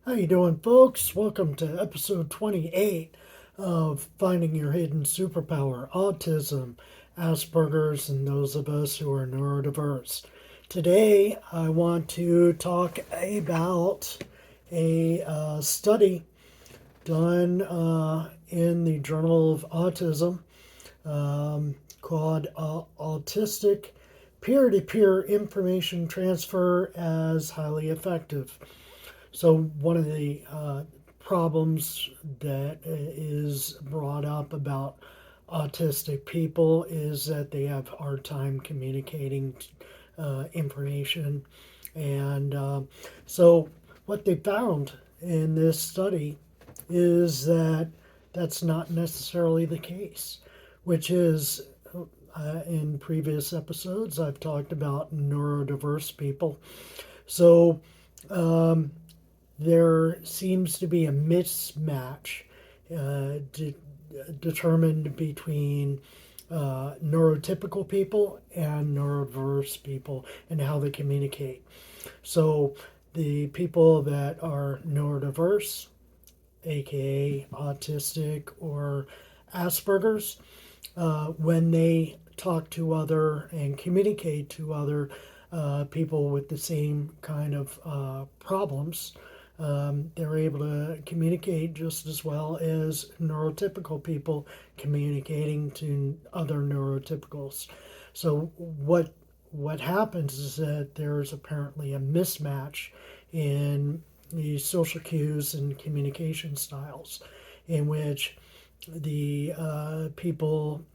How you doing, folks? Welcome to episode 28 of Finding Your Hidden Superpower, Autism, Asperger's, and those of us who are neurodiverse. Today, I want to talk about a study done in the Journal of Autism called Autistic Peer-to-Peer Information Transfer as Highly Effective. So one of the problems that is brought up about autistic people is that they have a hard time communicating information. And so what they found in this study is that that's not necessarily the case, which is in previous episodes, I've talked about neurodiverse people. So there seems to be a mismatch determined between neurotypical people and neurodiverse people and how they communicate. So the people that are neurodiverse, aka autistic or Asperger's, when they talk to other and communicate to other people with the same kind of problems, they're able to communicate just as well as neurotypical people communicating to other neurotypicals. So what happens is that there's apparently a mismatch in the social cues and communication styles, in which the people,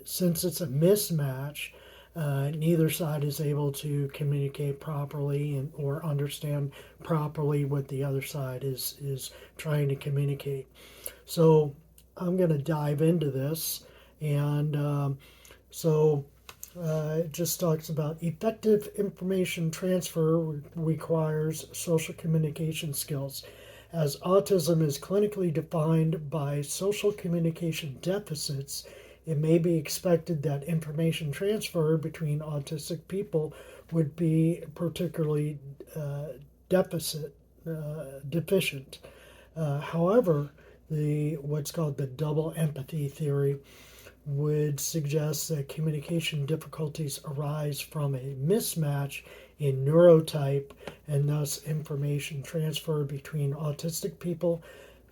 since it's a mismatch, neither side is able to communicate properly or understand properly what the other side is trying to communicate. So I'm going to dive into this. And it just talks about effective information transfer requires social communication skills. As autism is clinically defined by social communication deficits, it may be expected that information transfer between autistic people would be particularly deficient. However, what's called the double empathy theory would suggest that communication difficulties arise from a mismatch in neurotype, and thus information transfer between autistic people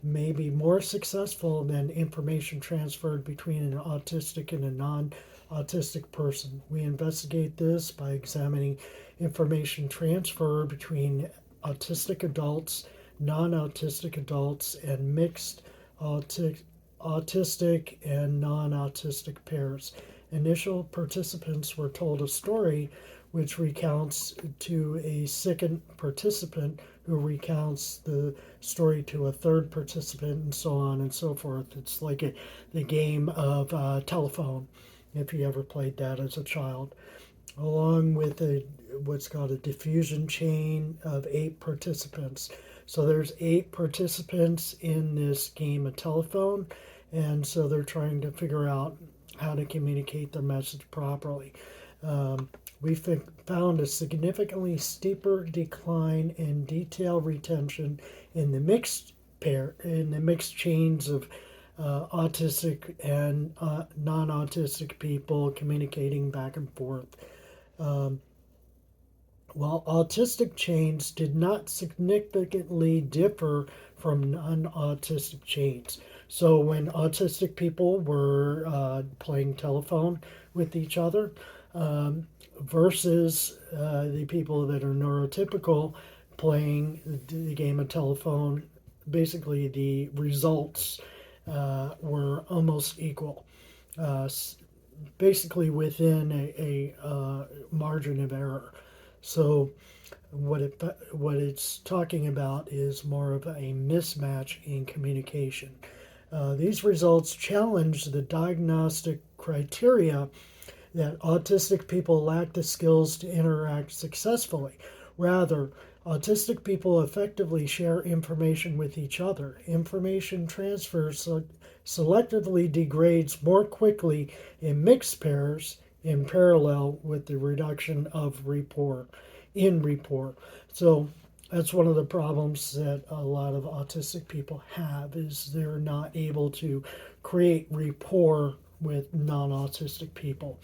may be more successful than information transferred between an autistic and a non-autistic person. We investigate this by examining information transfer between autistic adults, non-autistic adults, and mixed autistic and non-autistic pairs. Initial participants were told a story which recounts to a second participant who recounts the story to a third participant, and so on and so forth. It's like the game of telephone, if you ever played that as a child, along with what's called a diffusion chain of 8 participants. So there's 8 participants in this game of telephone, and so they're trying to figure out how to communicate their message properly. We found a significantly steeper decline in detail retention in the mixed chains of autistic and non-autistic people communicating back and forth. While autistic chains did not significantly differ from non-autistic chains. So when autistic people were playing telephone with each other, versus the people that are neurotypical playing the game of telephone, basically the results were almost equal, basically within a margin of error. So what it's talking about is more of a mismatch in communication. These results challenge the diagnostic criteria that autistic people lack the skills to interact successfully. Rather, autistic people effectively share information with each other. Information transfer selectively degrades more quickly in mixed pairs in parallel with the reduction of rapport. So That's one of the problems that a lot of autistic people have is they're not able to create rapport with non-autistic people.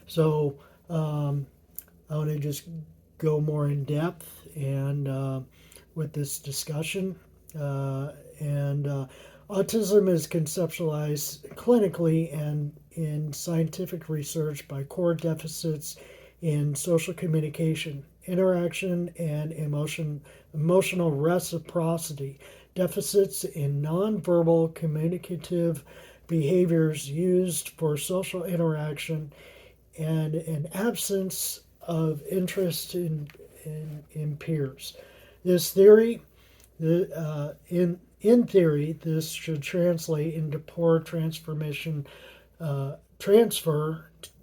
So I want to just go more in depth and with this discussion. And Autism is conceptualized clinically and in scientific research by core deficits in social communication, interaction, and emotional reciprocity, deficits in nonverbal communicative behaviors used for social interaction, and an absence of interest in peers. This theory, in theory, this should translate into poor transfer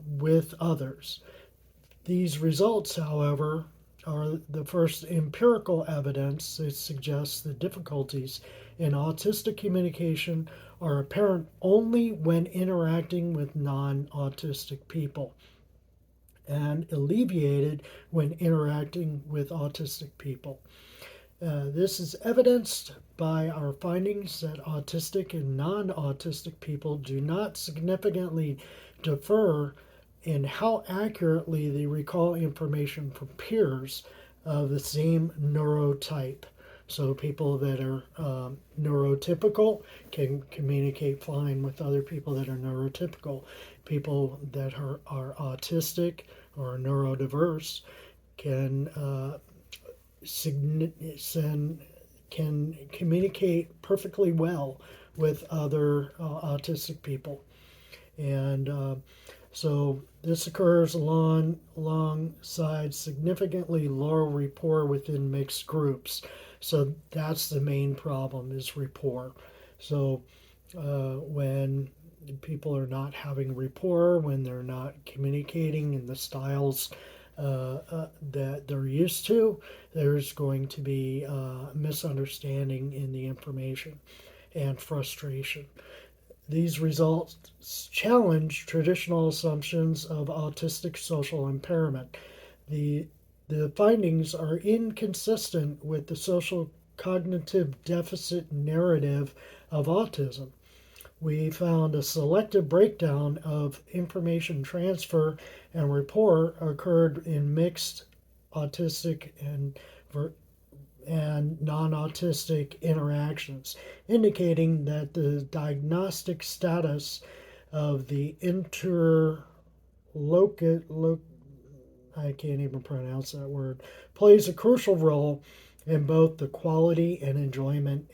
with others. These results, however, are the first empirical evidence that suggests the difficulties in autistic communication are apparent only when interacting with non-autistic people and alleviated when interacting with autistic people. This is evidenced by our findings that autistic and non autistic people do not significantly differ in how accurately they recall information from peers of the same neurotype. So, people that are neurotypical can communicate fine with other people that are neurotypical. People that are autistic or neurodiverse can can communicate perfectly well with other autistic people, and so this occurs alongside significantly lower rapport within mixed groups. So that's the main problem is rapport. So when people are not having rapport, when they're not communicating in the styles that they're used to, there's going to be misunderstanding in the information and frustration. These results challenge traditional assumptions of autistic social impairment. The, the findings are inconsistent with the social cognitive deficit narrative of autism. We found a selective breakdown of information transfer and rapport occurred in mixed autistic and non-autistic interactions, indicating that the diagnostic status of the I can't even pronounce that word, plays a crucial role in both the quality and enjoyment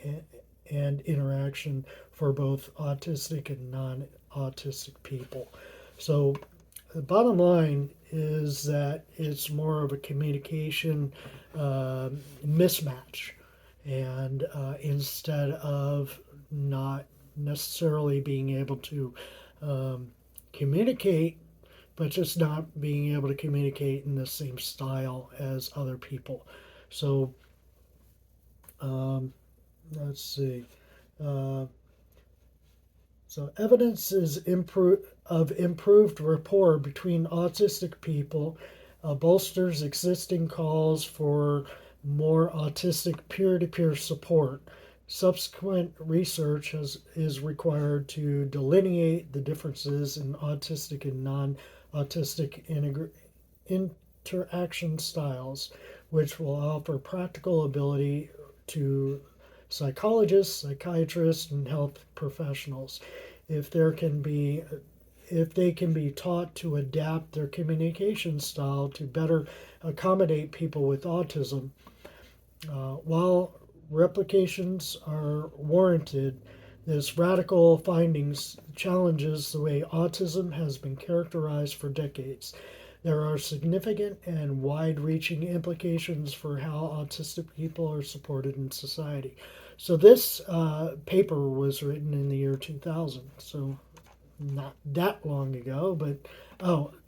and interaction for both autistic and non-autistic people. So the bottom line is that it's more of a communication mismatch, and instead of not necessarily being able to communicate, but just not being able to communicate in the same style as other people. So let's see. Uh, so evidence is of improved rapport between autistic people bolsters existing calls for more autistic peer-to-peer support. Subsequent research is required to delineate the differences in autistic and non-autistic interaction styles, which will offer practical ability to psychologists, psychiatrists, and health professionals. If there can be if they can be taught to adapt their communication style to better accommodate people with autism. While replications are warranted, this radical findings challenges the way autism has been characterized for decades. There are significant and wide-reaching implications for how autistic people are supported in society. So this paper was written in the year 2000, so not that long ago, but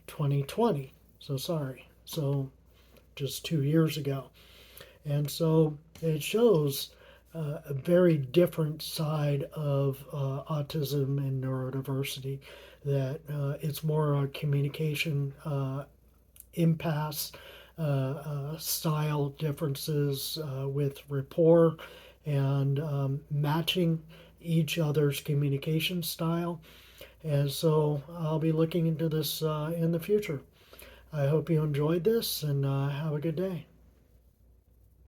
2020. So sorry. So just 2 years ago. And so it shows a very different side of autism and neurodiversity, that it's more a communication impasse, style differences with rapport and matching each other's communication style. And so I'll be looking into this in the future. I hope you enjoyed this and have a good day.